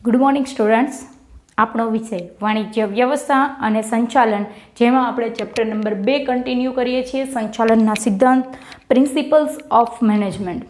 Good morning students. આપણો વિષય વાણિજ્ય વ્યવસ્થા અને સંચાલન, જેમાં આપણે ચેપ્ટર નંબર 2 કન્ટિન્યુ કરીએ છીએ, સંચાલનના સિદ્ધાંત, principles of management.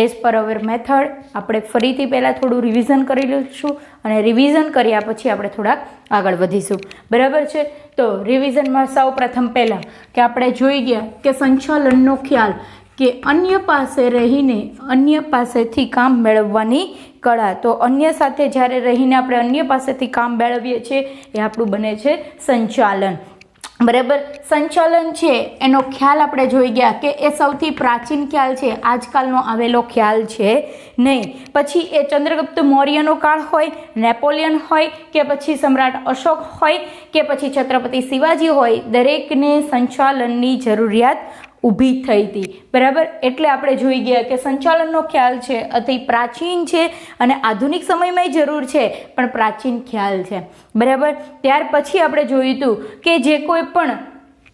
As per hour method આપણે ફરીથી પહેલાં થોડું રિવિઝન કરી લઈશું અને રિવિઝન કર્યા પછી આપણે થોડાક આગળ વધીશું. બરાબર છે? તો રિવિઝનમાં સૌ પ્રથમ પહેલાં કે આપણે જોઈ ગયા કે સંચાલનનો ખ્યાલ કે અન્ય પાસે રહીને અન્ય પાસેથી કામ મેળવવાની કળા. તો અન્ય સાથે જ્યારે રહીને આપણે અન્ય પાસેથી કામ મેળવીએ છીએ એ આપણું બને છે સંચાલન. બરાબર? સંચાલન છે એનો ખ્યાલ આપણે જોઈ ગયા કે એ સૌથી પ્રાચીન ખ્યાલ છે, આજકાલનો આવેલો ખ્યાલ છે નહીં. પછી એ ચંદ્રગુપ્ત મૌર્યનો કાળ હોય, નેપોલિયન હોય કે પછી સમ્રાટ અશોક હોય કે પછી છત્રપતિ શિવાજી હોય, દરેકને સંચાલનની જરૂરિયાત ઊભી થઈ હતી. બરાબર? એટલે આપણે જોઈ ગયા કે સંચાલનનો ખ્યાલ છે અતિ પ્રાચીન છે અને આધુનિક સમયમાં જરૂર છે, પણ પ્રાચીન ખ્યાલ છે. બરાબર? ત્યાર પછી આપણે જોયું હતું કે જે કોઈ પણ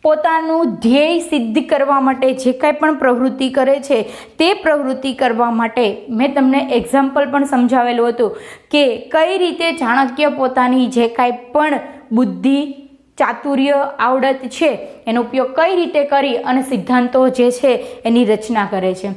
પોતાનું ધ્યેય સિદ્ધ કરવા માટે જે કાંઈ પણ પ્રવૃત્તિ કરે છે તે પ્રવૃત્તિ કરવા માટે મેં તમને એક્ઝામ્પલ પણ સમજાવેલું હતું કે કઈ રીતે ચાણક્ય પોતાની જે કાંઈ પણ બુદ્ધિ, ચાતુર્ય, આવડત છે એનો ઉપયોગ કઈ રીતે કરી અને સિદ્ધાંતો જે છે એની રચના કરે છે.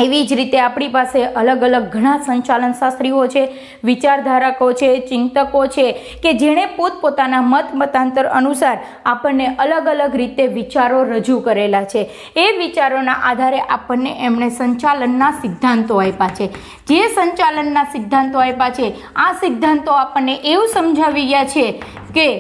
એવી જ રીતે આપણી પાસે અલગ અલગ ઘણા સંચાલન શાસ્ત્રીઓ છે, વિચારધારકો છે, ચિંતકો છે કે જેણે પોતપોતાના મતાંતર અનુસાર આપણને અલગ અલગ રીતે વિચારો રજૂ કરેલા છે. એ વિચારોના આધારે આપણને એમણે સંચાલનના સિદ્ધાંતો આપ્યા છે. જે સંચાલનના સિદ્ધાંતો આપ્યા છે, આ સિદ્ધાંતો આપણને એવું સમજાવી ગયા છે કે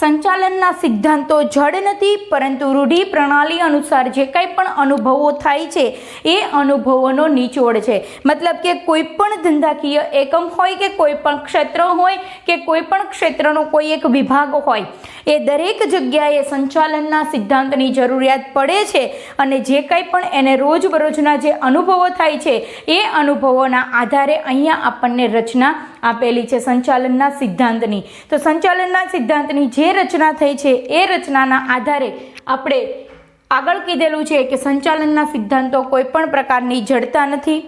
સંચાલનના સિદ્ધાંતો જડ નથી, પરંતુ રૂઢિ પ્રણાલી અનુસાર જે કંઈ પણ અનુભવો થાય છે એ અનુભવોનો નિચોડ છે. મતલબ કે કોઈ પણ ધંધાકીય એકમ હોય કે કોઈ પણ ક્ષેત્ર હોય કે કોઈ પણ ક્ષેત્રનો કોઈ એક વિભાગ હોય, એ દરેક જગ્યાએ સંચાલનના સિદ્ધાંતની જરૂરિયાત પડે છે અને જે કંઈ પણ એને રોજબરોજના જે અનુભવો થાય છે એ અનુભવોના આધારે અહીંયા આપણને રચના આપેલી છે સંચાલનના સિદ્ધાંતની. તો સંચાલનના સિદ્ધાંતની જે રચના થઈ છે એ રચનાના આધારે આપણે આગળ કીધેલું છે કે સંચાલનના સિદ્ધાંતો કોઈ પણ પ્રકારની જડતા નથી.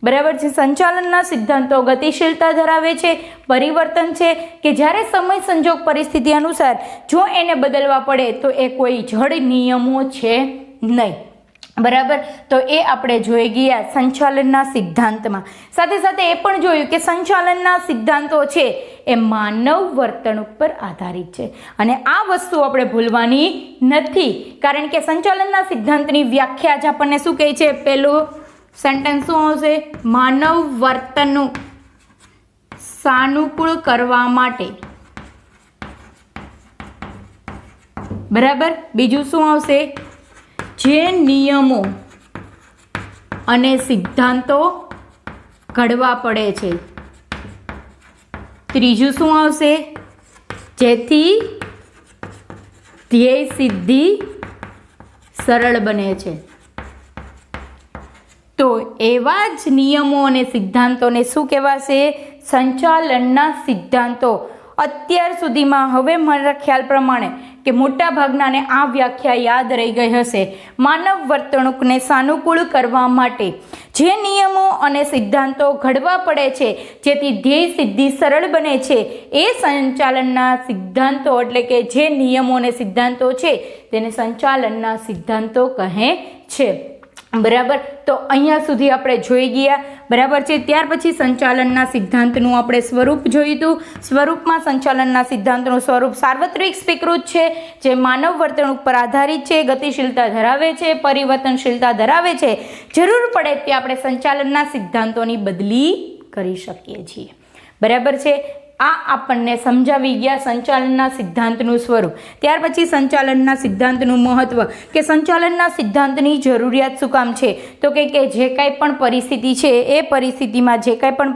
બરાબર છે? સંચાલનના સિદ્ધાંતો ગતિશીલતા ધરાવે છે, પરિવર્તન છે કે જ્યારે સમય સંજોગ પરિસ્થિતિ અનુસાર જો એને બદલવા પડે તો એ કોઈ જડ નિયમો છે નહીં. બરાબર? તો એ આપણે જોઈ ગયા સંચાલનના સિદ્ધાંતમાં. સાથે સાથે એ પણ જોયું કે સંચાલનના સિદ્ધાંતો છે એ માનવ વર્તણૂક પર આધારિત છે અને આ વસ્તુ આપણે ભૂલવાની નથી. કારણ કે સંચાલનના સિદ્ધાંતની વ્યાખ્યા જ આપણને શું કહે છે? પહેલું સેન્ટેન્સ શું આવશે? માનવ વર્તણૂક સાનુકૂળ કરવા માટે. બરાબર? બીજું શું આવશે? જે નિયમો અને સિદ્ધાંતો ઘડવા પડે છે. ત્રીજું શું આવશે? જેથી ધ્યેય સિદ્ધિ સરળ બને છે. તો એવા જ નિયમો અને સિદ્ધાંતોને શું કહેવાશે? સંચાલનના સિદ્ધાંતો. અત્યાર સુધીમાં હવે મારા ખ્યાલ પ્રમાણે કે મોટા ભાગનાને આ વ્યાખ્યા યાદ રહી ગઈ હશે. માનવ વર્તણૂકને સાનુકૂળ કરવા માટે જે નિયમો અને સિદ્ધાંતો ઘડવા પડે છે જેથી ધ્યેય સિદ્ધિ સરળ બને છે, એ સંચાલનના સિદ્ધાંતો એટલે કે જે નિયમો અને સિદ્ધાંતો છે તેને સંચાલનના સિદ્ધાંતો કહે છે. બરાબર? તો અહીંયા સુધી આપણે જોઈ ગયા. બરાબર છે? ત્યાર પછી સંચાલનના સિદ્ધાંતનું આપણે સ્વરૂપ જોયું હતું. સ્વરૂપમાં સંચાલનના સિદ્ધાંતનું સ્વરૂપ સાર્વત્રિક સ્વીકૃત છે, જે માનવ વર્તણૂક પર આધારિત છે, ગતિશીલતા ધરાવે છે, પરિવર્તનશીલતા ધરાવે છે. જરૂર પડે તે આપણે સંચાલનના સિદ્ધાંતોની બદલી કરી શકીએ છીએ. બરાબર છે? આ આપણને સમજાવી ગયા સંચાલનના સિદ્ધાંતનું સ્વરૂપ. ત્યાર પછી સંચાલનના સિદ્ધાંતનું મહત્વ કે સંચાલનના સિદ્ધાંતની જરૂરિયાત શું કામ છે? તો કે જે કાંઈ પણ પરિસ્થિતિ છે એ પરિસ્થિતિમાં જે કાંઈ પણ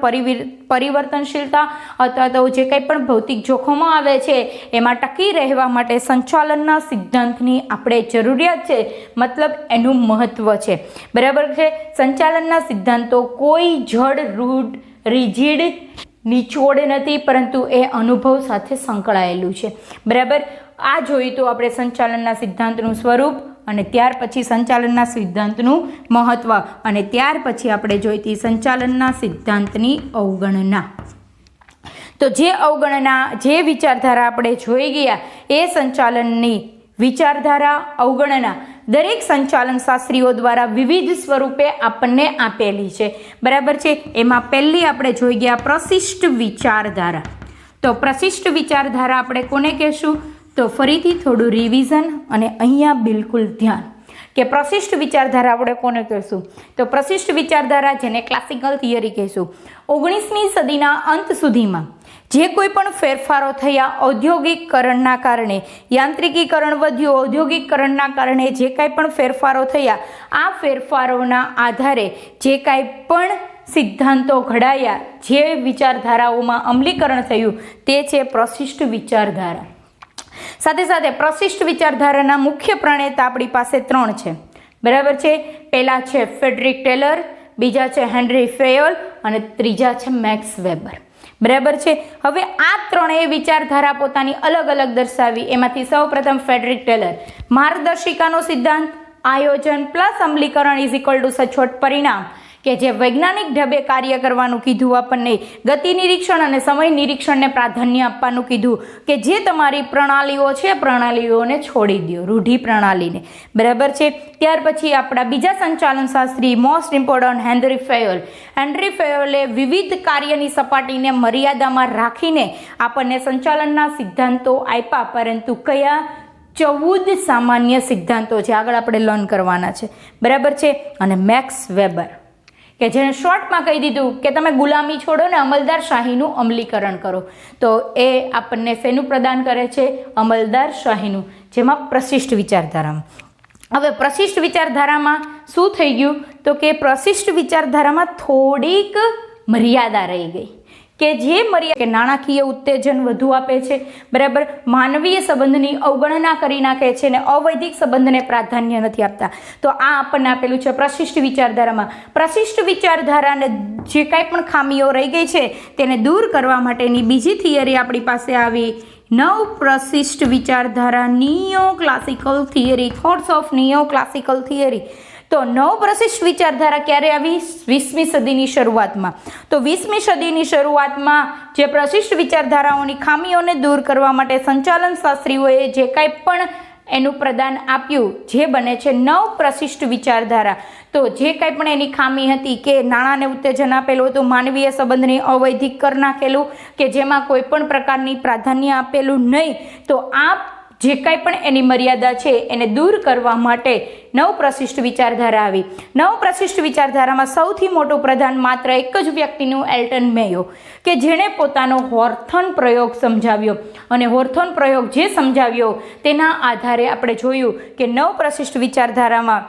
પરિવર્તનશીલતા અથવા તો જે કાંઈ પણ ભૌતિક જોખમો આવે છે એમાં ટકી રહેવા માટે સંચાલનના સિદ્ધાંતની આપણે જરૂરિયાત છે, મતલબ એનું મહત્વ છે. બરાબર છે? સંચાલનના સિદ્ધાંતો કોઈ જડ, રૂઢ, રિજિડ નિચોડ નથી, પરંતુ એ અનુભવ સાથે સંકળાયેલું છે. બરાબર? આ જોયું તો આપણે સંચાલનના સિદ્ધાંતનું સ્વરૂપ અને ત્યાર પછી સંચાલનના સિદ્ધાંતનું મહત્વ અને ત્યાર પછી આપણે જોઈતી સંચાલનના સિદ્ધાંતની અવગણના. તો જે અવગણના જે વિચારધારા આપણે જોઈ ગયા એ સંચાલનની વિચારધારા અવગણના દરેક સંચાલન શાસ્ત્રીઓ દ્વારા વિવિધ સ્વરૂપે આપણને આપેલી છે, બરાબર છે. એમાં પહેલી આપણે જોઈ ગયા પ્રશિષ્ટ વિચારધારા. તો પ્રશિષ્ટ વિચારધારા આપણે કોને કહેશું? તો ફરીથી થોડું રિવિઝન અને અહીંયા બિલકુલ ધ્યાન કે પ્રશિષ્ટ વિચારધારા આપણે કોને કહેશું? તો પ્રશિષ્ટ વિચારધારા જેને ક્લાસિકલ થિયરી કહેશું. 19મી સદીના અંત સુધીમાં જે કોઈ પણ ફેરફારો થયા ઔદ્યોગિકરણના કારણે, યાંત્રિકીકરણ વધ્યું, ઔદ્યોગિકરણના કારણે જે કાંઈ પણ ફેરફારો થયા, આ ફેરફારોના આધારે જે કાંઈ પણ સિદ્ધાંતો ઘડાયા, જે વિચારધારાઓમાં અમલીકરણ થયું તે છે પ્રશિષ્ટ વિચારધારા. સાથે સાથે પ્રશિષ્ટ વિચારધારાના મુખ્ય પ્રણેતા આપણી પાસે 3 છે, બરાબર છે. પહેલા છે ફ્રેડરિક ટેલર, બીજા છે હેનરી ફેયોલ અને ત્રીજા છે મેક્સ વેબર, બરાબર છે. હવે આ ત્રણેય વિચારધારા પોતાની અલગ અલગ દર્શાવી. એમાંથી સૌપ્રથમ ફ્રેડરિક ટેલર, માર્ગદર્શિકાનો સિદ્ધાંત, આયોજન પ્લસ અમલીકરણ ઇઝ ઇક્વલ ટુ સચોટ પરિણામ, કે જે વૈજ્ઞાનિક ઢબે કાર્ય કરવાનું કીધું આપણને, ગતિ નિરીક્ષણ અને સમય નિરીક્ષણને પ્રાધાન્ય આપવાનું કીધું, કે જે તમારી પ્રણાલીઓ છે પ્રણાલીઓને છોડી દો, રૂઢિ પ્રણાલીને, બરાબર છે. ત્યાર પછી આપણા બીજા સંચાલન શાસ્ત્રી most important Henri Fayol. Henri ફેયોલે વિવિધ કાર્યની સપાટીને મર્યાદામાં રાખીને આપણને સંચાલનના સિદ્ધાંતો આપ્યા, પરંતુ કયા? 14 સામાન્ય સિદ્ધાંતો છે, આગળ આપણે લર્ન કરવાના છે, બરાબર છે. અને મેક્સ વેબર કે જેને શોર્ટમાં કહી દીધું કે તમે ગુલામી છોડો ને અમલદાર શાહીનું અમલીકરણ કરો. તો એ આપણને શેનું પ્રદાન કરે છે? અમલદાર શાહીનું, જેમાં પ્રશિષ્ટ વિચારધારામાં. હવે પ્રશિષ્ટ વિચારધારામાં શું થઈ ગયું? તો કે પ્રશિષ્ટ વિચારધારામાં થોડીક મર્યાદા રહી ગઈ, કે જે મર્યાદા કે નાણાકીય ઉત્તેજન વધુ આપે છે, બરાબર. માનવીય સંબંધની અવગણના કરી નાખે છે ને અવૈધિક સંબંધને પ્રાધાન્ય નથી આપતા. તો આ આપણને આપેલું છે પ્રશિષ્ટ વિચારધારામાં. પ્રશિષ્ટ વિચારધારાને જે કાંઈ પણ ખામીઓ રહી ગઈ છે તેને દૂર કરવા માટેની બીજી થિયરી આપણી પાસે આવી, નવ પ્રશિષ્ટ વિચારધારા, neo classical theory, thoughts of neo classical theory. તો નવ પ્રશિષ્ટ વિચારધારા ક્યારે આવી? 20મી સદીની શરૂઆતમાં. તો 20મી સદીની શરૂઆતમાં જે પ્રશિષ્ટ વિચારધારાઓની ખામીઓને દૂર કરવા માટે સંચાલન શાસ્ત્રીઓએ જે કાંઈ પણ એનું પ્રદાન આપ્યું, જે બને છે નવ પ્રશિષ્ટ વિચારધારા. તો જે કાંઈ પણ એની ખામી હતી કે નાણાંને ઉત્તેજન આપેલું હતું, માનવીય સંબંધને અવૈધિક કરી નાખેલું, કે જેમાં કોઈ પણ પ્રકારની પ્રાધાન્ય આપેલું નહીં, તો આ જે કાંઈ પણ એની મર્યાદા છે એને દૂર કરવા માટે નવ પ્રશિષ્ટ વિચારધારા આવી. નવ પ્રશિષ્ટ વિચારધારામાં સૌથી મોટું પ્રદાન માત્ર એક જ વ્યક્તિનું, એલ્ટન મેયો, કે જેણે પોતાનો હોર્થોન પ્રયોગ સમજાવ્યો. અને હોર્થોન પ્રયોગ જે સમજાવ્યો તેના આધારે આપણે જોયું કે નવ પ્રશિષ્ટ વિચારધારામાં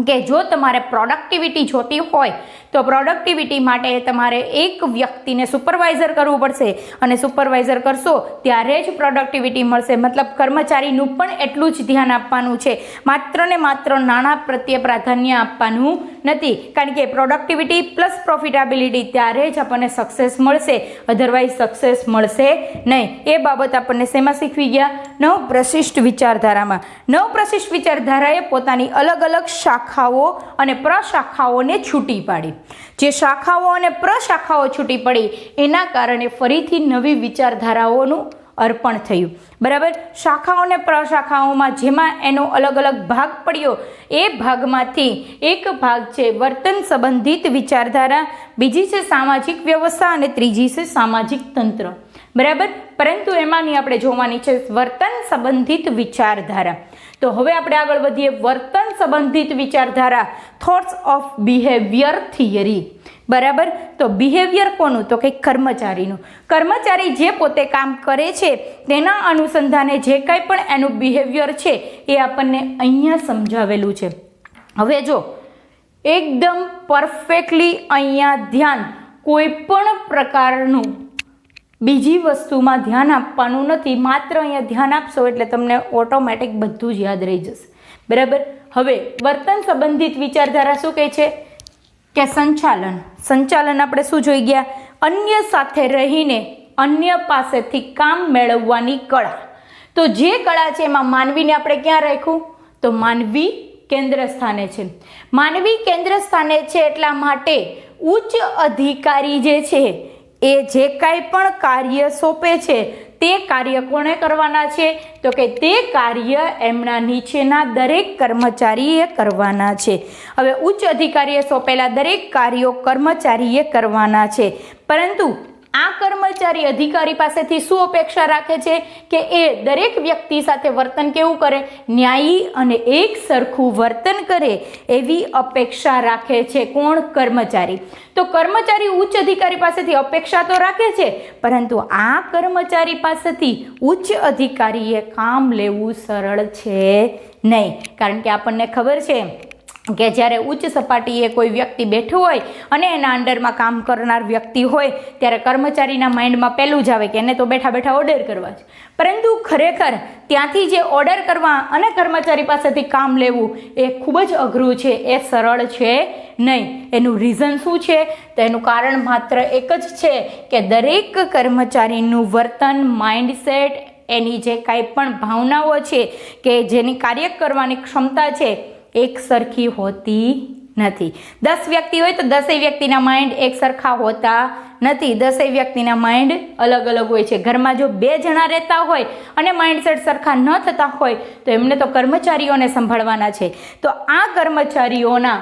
કે જો તમારે પ્રોડક્ટિવિટી જોતી હોય તો પ્રોડક્ટિવિટી માટે તમારે એક વ્યક્તિને સુપરવાઇઝર કરવું પડશે, અને સુપરવાઇઝર કરશો ત્યારે જ પ્રોડક્ટિવિટી મળશે. મતલબ કર્મચારીનું પણ એટલું જ ધ્યાન આપવાનું છે, માત્ર ને માત્ર નાણાં પ્રત્યે પ્રાધાન્ય આપવાનું નથી. કારણ કે પ્રોડક્ટિવિટી પ્લસ પ્રોફિટેબિલિટી ત્યારે જ આપણને સક્સેસ મળશે, અધરવાઇઝ સક્સેસ મળશે નહીં. એ બાબત આપણને શેમાં શીખવી ગયા? નવ પ્રશિષ્ટ વિચારધારામાં. નવ પ્રશિષ્ટ વિચારધારાએ પોતાની અલગ અલગ શાખાઓ અને પ્રશાખાઓને છૂટી પાડી. જે શાખાઓ અને પ્રશાખાઓ છૂટી પડી એના કારણે ફરીથી નવી વિચારધારાઓનું અર્પણ થયું, બરાબર. શાખાઓ અને પ્રશાખાઓમાં જેમાં એનો અલગ અલગ ભાગ પડ્યો, એ ભાગમાંથી એક ભાગ છે વર્તન સંબંધિત વિચારધારા, બીજી છે સામાજિક વ્યવસ્થા અને ત્રીજી છે સામાજિક તંત્ર, બરાબર. પરંતુ એમાંની આપણે જોવાની છે વર્તન સંબંધિત વિચારધારા. તો હવે આપણે આગળ વધીએ. વર્તન સંબંધિત વિચારધારા, થોટ્સ ઓફ બિહેવિયર થિયરી, બરાબર. તો બિહેવિયર કોનું? તો કંઈક કર્મચારીનું. કર્મચારી જે પોતે કામ કરે છે તેના અનુસંધાને જે કંઈ પણ એનું બિહેવિયર છે એ આપણને અહીંયા સમજાવેલું છે. હવે જો એકદમ પરફેક્ટલી અહીંયા ધ્યાન કોઈ પણ પ્રકારનું બીજી વસ્તુમાં ધ્યાન આપવાનું નથી, માત્ર અહીંયા ધ્યાન આપશો એટલે તમને ઓટોમેટિક બધું જ યાદ રહી જશે, બરાબર. હવે વર્તન સંબંધિત વિચારધારા શું કહે છે? કે સંચાલન આપણે શું જોઈ ગયા? અન્ય સાથે રહીને અન્ય પાસેથી કામ મેળવવાની કળા. તો જે કળા છે એમાં માનવીને આપણે ક્યાં રાખ્યું? તો માનવી કેન્દ્ર સ્થાને છે. માનવી કેન્દ્ર સ્થાને છે એટલા માટે ઉચ્ચ અધિકારી જે છે એ જે કાંઈ પણ કાર્ય સોંપે છે તે કાર્ય કોણે કરવાના છે? તો કે તે કાર્ય એમના નીચેના દરેક કર્મચારીએ કરવાના છે. હવે ઉચ્ચ અધિકારીએ સોંપેલા દરેક કાર્યો કર્મચારીએ કરવાના છે, પરંતુ આ કર્મચારી અધિકારી પાસેથી શું અપેક્ષા રાખે છે? કે એ દરેક વ્યક્તિ સાથે વર્તન કેવું કરે? ન્યાયી અને એક સરખું વર્તન કરે એવી અપેક્ષા રાખે છે. કોણ? કર્મચારી. તો કર્મચારી ઉચ્ચ અધિકારી પાસેથી અપેક્ષા તો રાખે છે, પરંતુ આ કર્મચારી પાસેથી ઉચ્ચ અધિકારીએ કામ લેવું સરળ છે નહીં. કારણ કે આપણને ખબર છે કે જ્યારે ઉચ્ચ સપાટીએ કોઈ વ્યક્તિ બેઠું હોય અને એના અંડરમાં કામ કરનાર વ્યક્તિ હોય ત્યારે કર્મચારીના માઇન્ડમાં પહેલું જ આવે કે એને તો બેઠા બેઠા ઓર્ડર કરવા છે, પરંતુ ખરેખર ત્યાંથી જે ઓર્ડર કરવા અને કર્મચારી પાસેથી કામ લેવું એ ખૂબ જ અઘરું છે, એ સરળ છે નહીં. એનું રીઝન શું છે? તો એનું કારણ માત્ર એક જ છે કે દરેક કર્મચારીનું વર્તન, માઇન્ડસેટ, એની જે કાંઈ પણ ભાવનાઓ છે કે જેની કાર્ય કરવાની ક્ષમતા છે એક સરખી હોતી નથી. 10 વ્યક્તિ હોય તો 10 વ્યક્તિના માઇન્ડ એક સરખા હોતા નથી. 10 વ્યક્તિના માઇન્ડ અલગ અલગ હોય છે. ઘરમાં જો 2 જણા રહેતા હોય અને માઇન્ડસેટ સરખા ન થતા હોય તો એમને તો કર્મચારીઓને સંભાળવાના છે. તો આ કર્મચારીઓના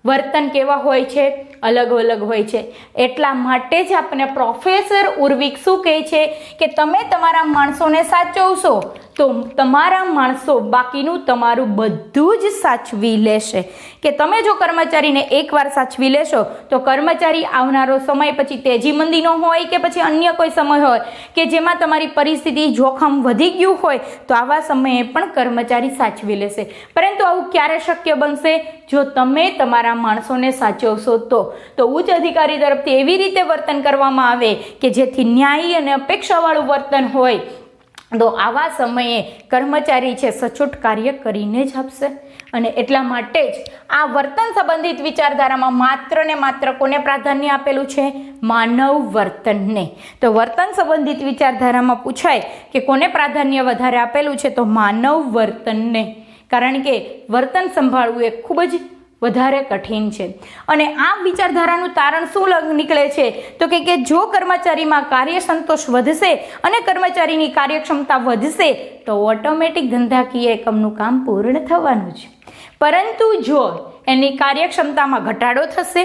વર્તન કેવા હોય છે? અલગ અલગ હોય છે. એટલા માટે જ આપણે પ્રોફેસર ઉર્વિક શું કહે છે કે તમે તમારા માણસોને સાચવશો તો તમારા માણસો બાકીનું તમારું બધું જ સાચવી લેશે. કે તમે જો કર્મચારીને એકવાર સાચવી લેશો તો કર્મચારી આવનારો સમય પછી તેજી મંદીનો હોય કે પછી અન્ય કોઈ સમય હોય કે જેમાં તમારી પરિસ્થિતિ જોખમ વધી ગયું હોય તો આવા સમયે પણ કર્મચારી સાચવી લેશે. પરંતુ આવું ક્યારે શક્ય બનશે? જો તમે તમારા માણસોને સાચવશો તો ઉચ્ચ અધિકારી તરફથી એવી રીતે વર્તન કરવામાં આવે કે જેથી ન્યાયી અને અપેક્ષાવાળું વર્તન હોય તો આવા સમયે કર્મચારી છે સચોટ કાર્ય કરીને જ આપશે. અને એટલા માટે જ આ વર્તન સંબંધિત વિચારધારામાં માત્ર ને માત્ર કોને પ્રાધાન્ય આપેલું છે? માનવ વર્તનને. તો વર્તન સંબંધિત વિચારધારામાં પૂછાય કે કોને પ્રાધાન્ય વધારે આપેલું છે? તો માનવ વર્તનને. કારણ કે વર્તન સંભાળવું એ ખૂબ જ વધારે કઠિન છે. અને આ વિચારધારાનું તારણ શું નીકળે છે? તો કે જો કર્મચારીમાં કાર્ય સંતોષ વધશે અને કર્મચારીની કાર્યક્ષમતા વધશે તો ઓટોમેટિક ધંધાકીય એકમનું કામ પૂર્ણ થવાનું છે. પરંતુ જો એની કાર્યક્ષમતામાં ઘટાડો થશે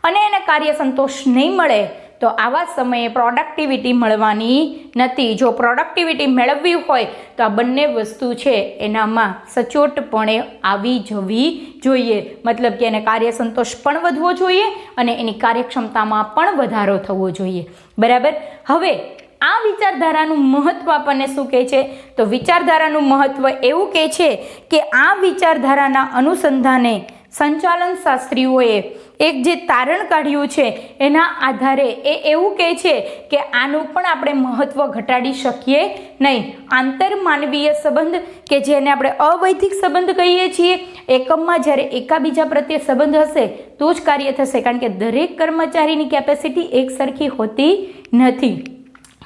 અને એને કાર્ય સંતોષ નહીં મળે તો આવા સમયે પ્રોડક્ટિવિટી મળવાની નથી. જો પ્રોડક્ટિવિટી મેળવવી હોય તો આ બંને વસ્તુ છે એનામાં સચોટપણે આવી જવી જોઈએ. મતલબ કે એને કાર્ય સંતોષ પણ વધવો જોઈએ અને એની કાર્યક્ષમતામાં પણ વધારો થવો જોઈએ. બરાબર. હવે આ વિચારધારાનું મહત્વ આપણને શું કહે છે? તો વિચારધારાનું મહત્વ એવું કહે છે કે આ વિચારધારાના અનુસંધાને સંચાલન શાસ્ત્રીઓએ એક જે તારણ કાઢ્યું છે એના આધારે એ એવું કહે છે કે આનું પણ આપણે મહત્વ ઘટાડી શકીએ નહીં. આંતરમાનવીય સંબંધ કે જેને આપણે અવૈધિક સંબંધ કહીએ છીએ, એકમમાં જ્યારે એકાબીજા પ્રત્યે સંબંધ હશે તો જ કાર્ય થશે. કારણ કે દરેક કર્મચારીની કેપેસિટી એક સરખી હોતી નથી.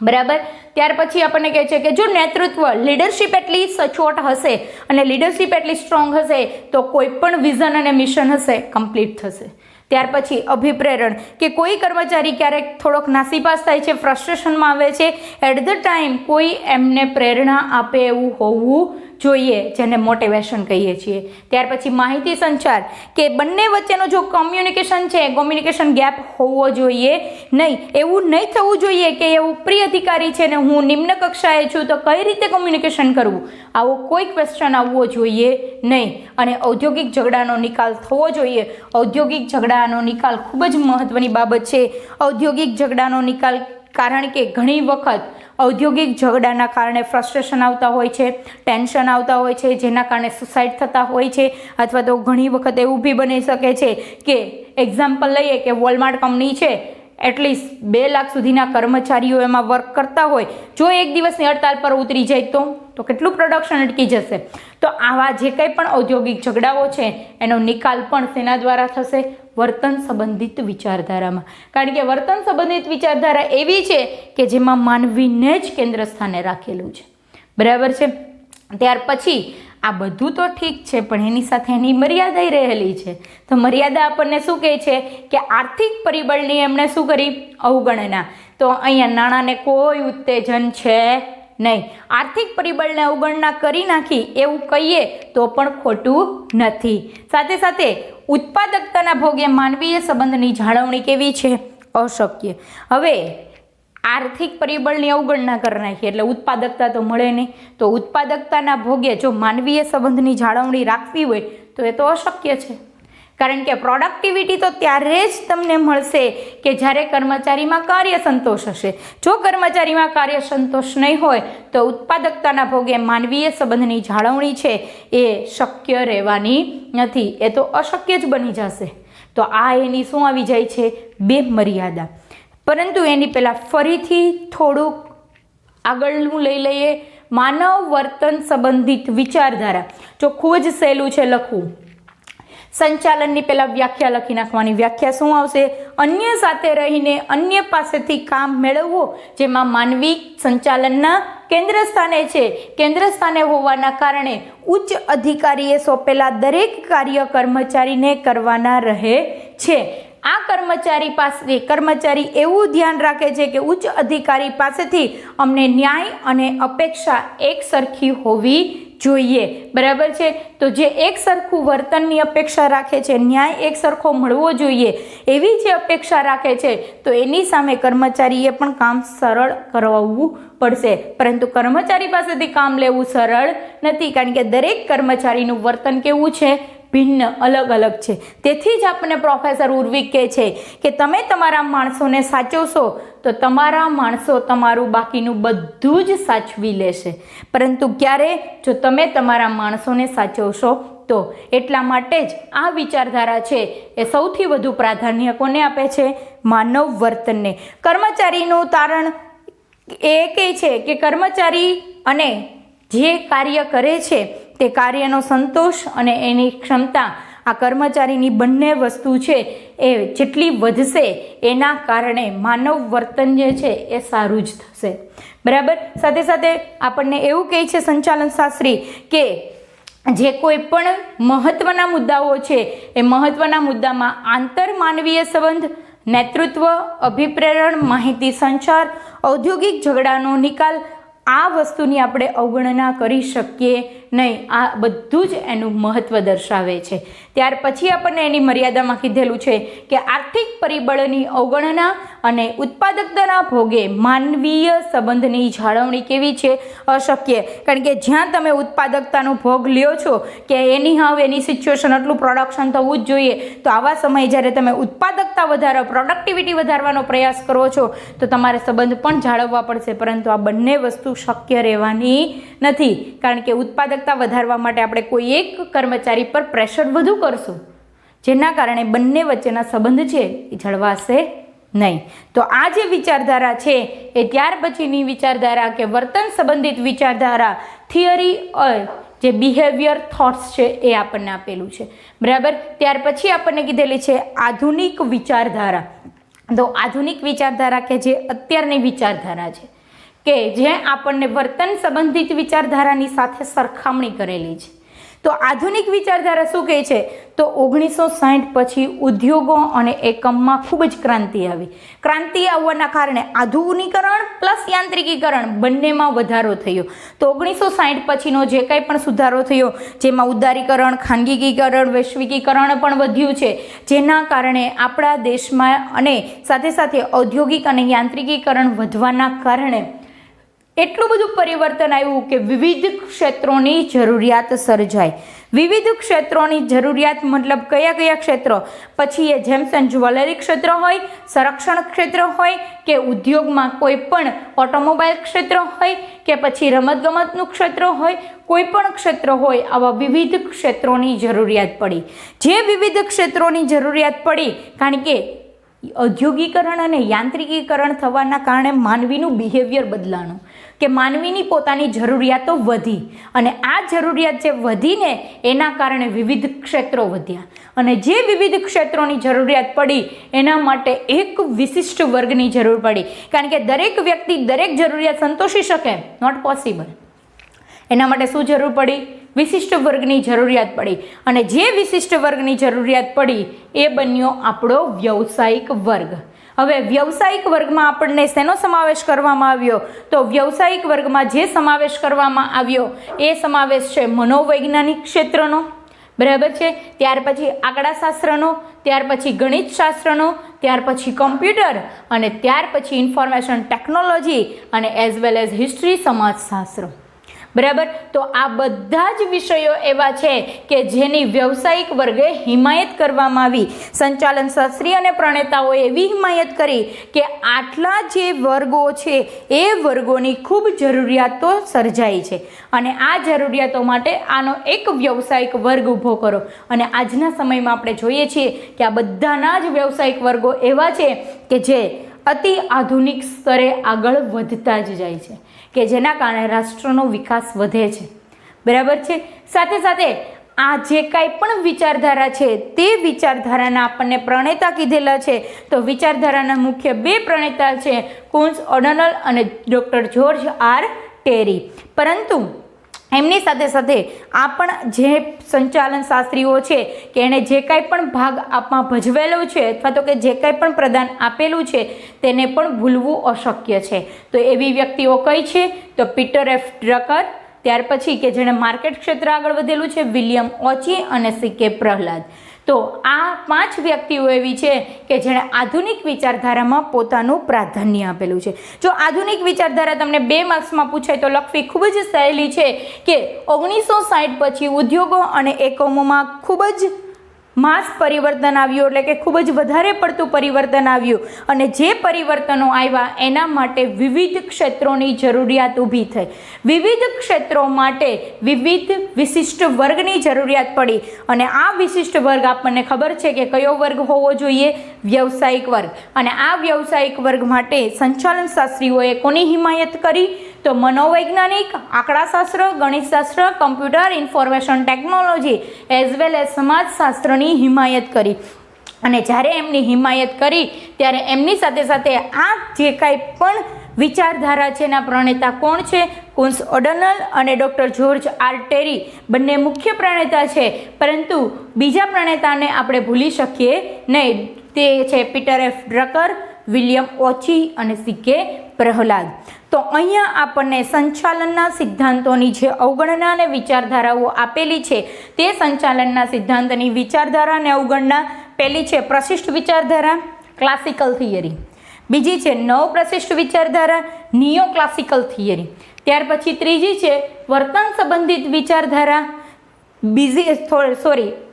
બરાબર. ત્યાર પછી આપણને કહે છે કે જો નેતૃત્વ, લીડરશિપ એટલી સચોટ હશે અને લીડરશિપ એટલી સ્ટ્રોંગ હશે તો કોઈ પણ વિઝન અને મિશન હશે કમ્પ્લીટ થશે. ત્યાર પછી અભિપ્રેરણ કે કોઈ કર્મચારી ક્યારેક થોડોક નાસીપાસ થાય છે, ફ્રસ્ટ્રેશનમાં આવે છે, એટ ધ ટાઈમ કોઈ એમને પ્રેરણા આપે એવું હોવું જોઈએ, જેને મોટિવેશન કહીએ છીએ. ત્યાર પછી માહિતી સંચાર કે બંને વચ્ચેનો જો કોમ્યુનિકેશન છે, કોમ્યુનિકેશન ગેપ હોવો જોઈએ નહીં. એવું નહીં થવું જોઈએ કે એ ઉપરી અધિકારી છે ને હું નિમ્ન કક્ષાએ છું તો કઈ રીતે કોમ્યુનિકેશન કરવું, આવો કોઈ ક્વેશ્ચન આવવો જોઈએ નહીં. અને ઔદ્યોગિક ઝઘડાનો નિકાલ થવો જોઈએ. ઔદ્યોગિક ઝઘડાનો નિકાલ ખૂબ જ મહત્વની બાબત છે. ઔદ્યોગિક ઝઘડાનો નિકાલ કારણ કે ઘણી વખત ઔદ્યોગિક ઝઘડાના કારણે ફ્રસ્ટ્રેશન આવતા હોય છે, ટેન્શન આવતા હોય છે, જેના કારણે સુસાઇડ થતા હોય છે, અથવા તો ઘણી વખત એવું બી બની શકે છે કે એક્ઝામ્પલ લઈએ કે વોલમાર્ટ કંપની છે, એટલીસ્ટ 2 લાખ સુધીના કર્મચારીઓ એમાં વર્ક કરતા હોય, જો એક દિવસની હડતાલ પર ઉતરી જાય તો કેટલું પ્રોડક્શન અટકી જશે. તો આવા જે કંઈ પણ ઔદ્યોગિક ઝઘડાઓ છે એનો નિકાલ પણ શેના દ્વારા થશે? વર્તન સંબંધિત વિચારધારામાં. કારણ કે વર્તન સંબંધિત વિચારધારા એવી છે કે જેમાં માનવીને જ કેન્દ્ર સ્થાને રાખેલું છે. બરાબર છે. ત્યાર પછી આ બધું તો ઠીક છે પણ એની સાથે એની મર્યાદા રહેલી છે. તો મર્યાદા આપણને શું કહે છે કે આર્થિક પરિબળની એમણે શું કરી? અવગણના. તો અહીંયા નાણાંને કોઈ ઉત્તેજન છે નહીં. આર્થિક પરિબળને અવગણના કરી નાખી એવું કહીએ તો પણ ખોટું નથી. સાથે સાથે ઉત્પાદકતાના ભોગે માનવીય સંબંધની જાળવણી કેવી છે? અશક્ય. હવે આર્થિક પરિબળની અવગણના કરી નાખી એટલે ઉત્પાદકતા તો મળે નહીં. તો ઉત્પાદકતાના ભોગે જો માનવીય સંબંધની જાળવણી રાખવી હોય તો એ તો અશક્ય છે. કારણ કે પ્રોડક્ટિવિટી તો ત્યારે જ તમને મળશે કે જ્યારે કર્મચારીમાં કાર્ય સંતોષ હશે. જો કર્મચારીમાં કાર્ય સંતોષ નહીં હોય તો ઉત્પાદકતાના ભોગે માનવીય સંબંધની જાળવણી છે એ શક્ય રહેવાની નથી. એ તો અશક્ય જ બની જશે. તો આ એની શું આવી જાય છે? બે મર્યાદા. પરંતુ એની પહેલાં ફરીથી થોડુંક આગળનું લઈ લઈએ. માનવ વર્તન સંબંધિત વિચારધારા. જો ખૂબ જ સહેલું છે લખવું. સંચાલનની પહેલાં વ્યાખ્યા લખી નાખવાની. વ્યાખ્યા શું આવશે? અન્ય સાથે રહીને અન્ય પાસેથી કામ મેળવવું, જેમાં માનવી સંચાલનના કેન્દ્ર સ્થાને છે. કેન્દ્ર સ્થાને હોવાના કારણે ઉચ્ચ અધિકારીએ સોંપેલા દરેક કાર્ય કર્મચારીને કરવાના રહે છે. આ કર્મચારી એવું ધ્યાન રાખે છે કે ઉચ્ચ અધિકારી પાસેથી અમને ન્યાય અને અપેક્ષા એક સરખી હોવી જોઈએ. બરાબર છે? તો જે એક સરખું વર્તનની અપેક્ષા રાખે છે, ન્યાય એક સરખો મળવો જોઈએ એવી જે અપેક્ષા રાખે છે, તો એની સામે કર્મચારીએ પણ કામ સરળ કરાવવું પડશે. પરંતુ કર્મચારી પાસેથી કામ લેવું સરળ નથી, કારણ કે દરેક કર્મચારીનું વર્તન કેવું છે? ભિન્ન, અલગ અલગ છે. તેથી જ આપણને પ્રોફેસર ઉર્વિક કહે છે કે તમે તમારા માણસોને સાચવશો તો તમારા માણસો તમારું બાકીનું બધું જ સાચવી લેશે. પરંતુ ક્યારે? જો તમે તમારા માણસોને સાચવશો તો. એટલા માટે જ આ વિચારધારા છે એ સૌથી વધુ પ્રાધાન્ય કોને આપે છે? માનવ વર્તનને. કર્મચારીનું તારણ એ કહે છે કે કર્મચારી અને જે કાર્ય કરે છે તે કાર્યનો સંતોષ અને એની ક્ષમતા, આ કર્મચારીની બંને વસ્તુ છે એ જેટલી વધશે એના કારણે માનવ વર્તન જે છે એ સારું જ થશે. બરાબર? સાથે સાથે આપણને એવું કહે છે સંચાલન શાસ્ત્રી કે જે કોઈ પણ મહત્વના મુદ્દાઓ છે એ મહત્વના મુદ્દામાં આંતરમાનવીય સંબંધ, નેતૃત્વ, અભિપ્રેરણ, માહિતી સંચાર, ઔદ્યોગિક ઝઘડાનો નિકાલ, આ વસ્તુની આપણે અવગણના કરી શકીએ નહીં. આ બધું જ એનું મહત્ત્વ દર્શાવે છે. ત્યાર પછી આપણને એની મર્યાદામાં કીધેલું છે કે આર્થિક પરિબળની અવગણના અને ઉત્પાદકતાના ભોગે માનવીય સંબંધની જાળવણી કેવી છે? અશક્ય. કારણ કે જ્યાં તમે ઉત્પાદકતાનો ભોગ લ્યો છો કે એની સિચ્યુએશન આટલું પ્રોડક્શન થવું જ જોઈએ, તો આવા સમયે જ્યારે તમે ઉત્પાદકતા વધારો, પ્રોડક્ટિવિટી વધારવાનો પ્રયાસ કરો છો તો તમારે સંબંધ પણ જાળવવા પડશે. પરંતુ આ બંને વસ્તુ શક્ય રહેવાની નથી. કારણ કે ઉત્પાદકતા વધારવા માટે આપણે કોઈ એક કર્મચારી પર પ્રેશર વધુ કરશું, જેના કારણે બંને વચ્ચેના સંબંધ છે એ જળવાશે નહીં. તો આ જે વિચારધારા છે એ ત્યાર પછીની વિચારધારા કે વર્તન સંબંધિત વિચારધારા, થિયરી જે બિહેવિયર થોટ્સ છે એ આપણને આપેલું છે. બરાબર? ત્યાર પછી આપણને કીધેલી છે આધુનિક વિચારધારા. તો આધુનિક વિચારધારા કે જે અત્યારની વિચારધારા છે કે જે આપણને વર્તન સંબંધિત વિચારધારાની સાથે સરખામણી કરેલી છે. તો આધુનિક વિચારધારા શું કહે છે? તો 1960 પછી ઉદ્યોગો અને એકમમાં ખૂબ જ ક્રાંતિ આવી. ક્રાંતિ આવવાના કારણે આધુનિકરણ પ્લસ યાંત્રિકીકરણ બંનેમાં વધારો થયો. તો 1960 પછીનો જે કંઈ પણ સુધારો થયો, જેમાં ઉદારીકરણ, ખાનગીકરણ, વૈશ્વિકીકરણ પણ વધ્યું છે, જેના કારણે આપણા દેશમાં અને સાથે સાથે ઔદ્યોગિક અને યાંત્રિકીકરણ વધવાના કારણે એટલું બધું પરિવર્તન આવ્યું કે વિવિધ ક્ષેત્રોની જરૂરિયાત સર્જાય. વિવિધ ક્ષેત્રોની જરૂરિયાત મતલબ કયા કયા ક્ષેત્રો? પછી એ જેમ્સ એન્ડ જ્વેલરી ક્ષેત્ર હોય, સંરક્ષણ ક્ષેત્ર હોય, કે ઉદ્યોગમાં કોઈ પણ ઓટોમોબાઈલ ક્ષેત્ર હોય, કે પછી રમતગમતનું ક્ષેત્ર હોય, કોઈ પણ ક્ષેત્ર હોય, આવા વિવિધ ક્ષેત્રોની જરૂરિયાત પડી. જે વિવિધ ક્ષેત્રોની જરૂરિયાત પડી કારણ કે ઔદ્યોગિકરણ અને યાંત્રિકીકરણ થવાના કારણે માનવીનું બિહેવિયર બદલાણું, કે માનવીની પોતાની જરૂરિયાતો વધી, અને આ જરૂરિયાત જે વધીને એના કારણે વિવિધ ક્ષેત્રો વધ્યા. અને જે વિવિધ ક્ષેત્રોની જરૂરિયાત પડી એના માટે એક વિશિષ્ટ વર્ગની જરૂર પડી. કારણ કે દરેક વ્યક્તિ દરેક જરૂરિયાત સંતોષી શકે, નોટ પોસિબલ. એના માટે શું જરૂર પડી? વિશિષ્ટ વર્ગની જરૂરિયાત પડી અને જે વિશિષ્ટ વર્ગની જરૂરિયાત પડી એ બન્યો આપણો વ્યવસાયિક વર્ગ. હવે વ્યવસાયિક વર્ગમાં આપણને શેનો સમાવેશ કરવામાં આવ્યો? તો વ્યવસાયિક વર્ગમાં જે સમાવેશ કરવામાં આવ્યો એ સમાવેશ છે મનોવૈજ્ઞાનિક ક્ષેત્રનો, બરાબર છે, ત્યાર પછી આંકડાશાસ્ત્રનો, ત્યાર પછી ગણિત શાસ્ત્રનો, ત્યાર પછી કમ્પ્યુટર અને ત્યાર પછી ઇન્ફોર્મેશન ટેકનોલોજી અને એઝ વેલ એઝ હિસ્ટ્રી, સમાજશાસ્ત્ર. બરાબર. તો આ બધા જ વિષયો એવા છે કે જેની વ્યવસાયિક વર્ગે હિમાયત કરવામાં આવી. સંચાલન શાસ્ત્રી અને પ્રણેતાઓએ એવી હિમાયત કરી કે આટલા જે વર્ગો છે એ વર્ગોની ખૂબ જરૂરિયાતો સર્જાઈ છે અને આ જરૂરિયાતો માટે આનો એક વ્યવસાયિક વર્ગ ઊભો કરો. અને આજના સમયમાં આપણે જોઈએ છીએ કે આ બધાના જ વ્યવસાયિક વર્ગો એવા છે કે જે અતિ આધુનિક સ્તરે આગળ વધતા જ જાય છે કે જેના કારણે રાષ્ટ્રનો વિકાસ વધે છે. બરાબર છે. સાથે સાથે આ જે કાંઈ પણ વિચારધારા છે તે વિચારધારાના આપણને પ્રણેતા કીધેલા છે. તો વિચારધારાના મુખ્ય બે પ્રણેતા છે કુન્સ ઓડોનલ અને ડૉક્ટર જ્યોર્જ આર ટેરી. પરંતુ એમની સાથે સાથે આ પણ જે સંચાલન શાસ્ત્રીઓ છે કે એણે જે કાંઈ પણ ભાગ આપમાં ભજવેલો છે અથવા તો કે જે કાંઈ પણ પ્રદાન આપેલું છે તેને પણ ભૂલવું અશક્ય છે. તો એવી વ્યક્તિઓ કઈ છે? તો પીટર એફ ડ્રકર, ત્યાર પછી કે જેણે માર્કેટ ક્ષેત્ર આગળ વધેલું છે વિલિયમ ઓચી અને સી.કે. પ્રહલાદ. તો આ 5 વ્યક્તિઓ એવી છે કે જેણે આધુનિક વિચારધારામાં પોતાનું પ્રાધાન્ય આપેલું છે. જો આધુનિક વિચારધારા તમને 2 માર્ક્સમાં પૂછાય તો લખવી ખૂબ જ સહેલી છે કે 1960 પછી ઉદ્યોગો અને એકમોમાં ખૂબ જ માસ પરિવર્તન આવ્યું, એટલે કે ખૂબ જ વધારે પડતું પરિવર્તન આવ્યું અને જે પરિવર્તનો આવ્યા એના માટે વિવિધ ક્ષેત્રોની જરૂરિયાત ઊભી થઈ. વિવિધ ક્ષેત્રો માટે વિવિધ વિશિષ્ટ વર્ગની જરૂરિયાત પડી અને આ વિશિષ્ટ વર્ગ આપણને ખબર છે કે કયો વર્ગ હોવો જોઈએ? વ્યવસાયિક વર્ગ. અને આ વ્યવસાયિક વર્ગ માટે સંચાલન શાસ્ત્રીઓએ કોની હિમાયત કરી? તો મનોવૈજ્ઞાનિક, આંકડાશાસ્ત્ર, ગણિતશાસ્ત્ર, computer, information technology as well as સમાજશાસ્ત્રની હિમાયત કરી. અને જ્યારે એમની હિમાયત કરી ત્યારે એમની સાથે સાથે આ જે કાંઈ પણ વિચારધારા છે એના પ્રણેતા કોણ છે? કુન્સ ઓડોનલ અને ડૉક્ટર જ્યોર્જ આર ટેરી બંને મુખ્ય પ્રણેતા છે. પરંતુ બીજા પ્રણેતાને આપણે ભૂલી શકીએ નહીં. તે છે Peter F Drucker, William Ouchi અને સી.કે. પ્રહલાદ. તો અહીંયા આપણને સંચાલનના સિદ્ધાંતોની જે અવગણના અને વિચારધારાઓ આપેલી છે તે સંચાલનના સિદ્ધાંતની વિચારધારા અને અવગણના પહેલી છે પ્રશિષ્ટ વિચારધારા, ક્લાસિકલ થિયરી. બીજી છે નવ પ્રશિષ્ટ વિચારધારા, નિયો ક્લાસિકલ થિયરી. ત્યાર પછી ત્રીજી છે વર્તન સંબંધિત વિચારધારા,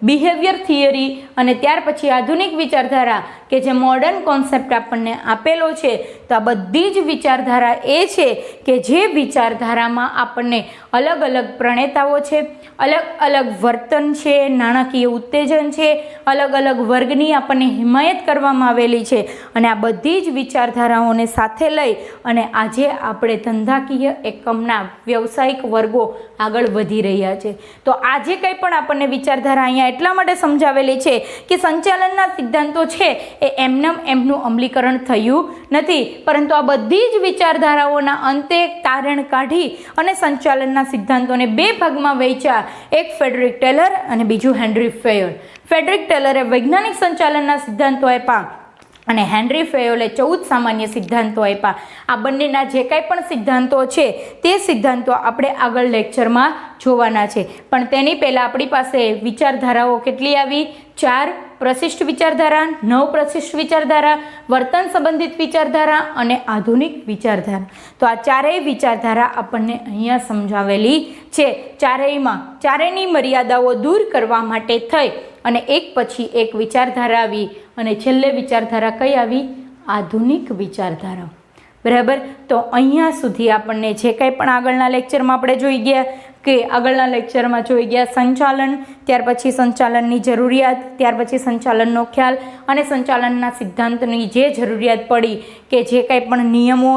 બિહેવિયર થિયરી. અને ત્યાર પછી આધુનિક વિચારધારા કે જે મોડર્ન કોન્સેપ્ટ આપણને આપેલો છે. તો આ બધી જ વિચારધારા એ છે કે જે વિચારધારામાં આપણને અલગ અલગ પ્રણેતાઓ છે, અલગ અલગ વર્તન છે, નાણાકીય ઉત્તેજન છે, અલગ અલગ વર્ગની આપણને હિમાયત કરવામાં આવેલી છે. અને આ બધી જ વિચારધારાઓને સાથે લઈ અને આજે આપણે ધંધાકીય એકમના વ્યવસાયિક વર્ગો આગળ વધી રહ્યા છે. તો આજે કંઈ પણ આપણને વિચારધારા અહીંયા એટલા માટે સમજાવેલી છે કે સંચાલનના સિદ્ધાંતો છે એ એમનું અમલીકરણ થયું નથી, પરંતુ આ બધી જ વિચારધારાઓના અંતે તારણ કાઢી અને સંચાલનના સિદ્ધાંતોને 2 ભાગમાં વહેંચ્યા. એક ફ્રેડરિક ટેલર અને બીજું હેનરી ફેયોલ. ફ્રેડરિક ટેલરે વૈજ્ઞાનિક સંચાલનના સિદ્ધાંતો આપ્યા અને હેનરી ફેયોલે 14 સામાન્ય સિદ્ધાંતો આપ્યા. આ બંનેના જે કાંઈ પણ સિદ્ધાંતો છે તે સિદ્ધાંતો આપણે આગળ લેક્ચરમાં જોવાના છે. પણ તેની પહેલાં આપણી પાસે વિચારધારાઓ કેટલી આવી? 4 પ્રશિષ્ટ વિચારધારા, 9 પ્રશિષ્ટ વિચારધારા, વર્તન સંબંધિત વિચારધારા અને આધુનિક વિચારધારા. તો આ ચારેય વિચારધારા આપણને અહીંયા સમજાવેલી છે. ચારેયની મર્યાદાઓ દૂર કરવા માટે થઈ અને એક પછી એક વિચારધારા આવી અને છેલ્લે વિચારધારા કઈ આવી? આધુનિક વિચારધારા. બરાબર. તો અહીંયા સુધી આપણને જે કંઈ પણ આગળના લેક્ચરમાં આપણે જોઈ ગયા સંચાલન, ત્યાર પછી સંચાલનની જરૂરિયાત, ત્યાર પછી સંચાલનનો ખ્યાલ અને સંચાલનના સિદ્ધાંતની જે જરૂરિયાત પડી કે જે કાંઈ પણ નિયમો,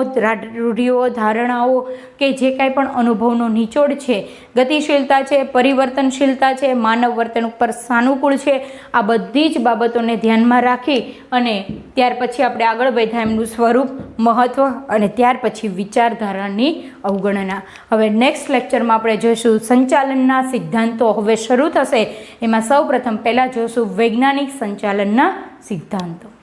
રૂઢિઓ, ધારણાઓ કે જે કાંઈ પણ અનુભવનો નિચોડ છે, ગતિશીલતા છે, પરિવર્તનશીલતા છે, માનવ વર્તન ઉપર સાનુકૂળ છે, આ બધી જ બાબતોને ધ્યાનમાં રાખી અને ત્યાર પછી આપણે આગળ વધ્યા એમનું સ્વરૂપ, મહત્ત્વ અને ત્યાર પછી વિચારધારાની અવગણના. હવે નેક્સ્ટ લેક્ચરમાં આપણે જોઈશું જોઈશું સંચાલનના સિદ્ધાંતો હવે શરૂ થશે. એમાં સૌપ્રથમ પહેલાં જોઈશું વૈજ્ઞાનિક સંચાલનના સિદ્ધાંતો.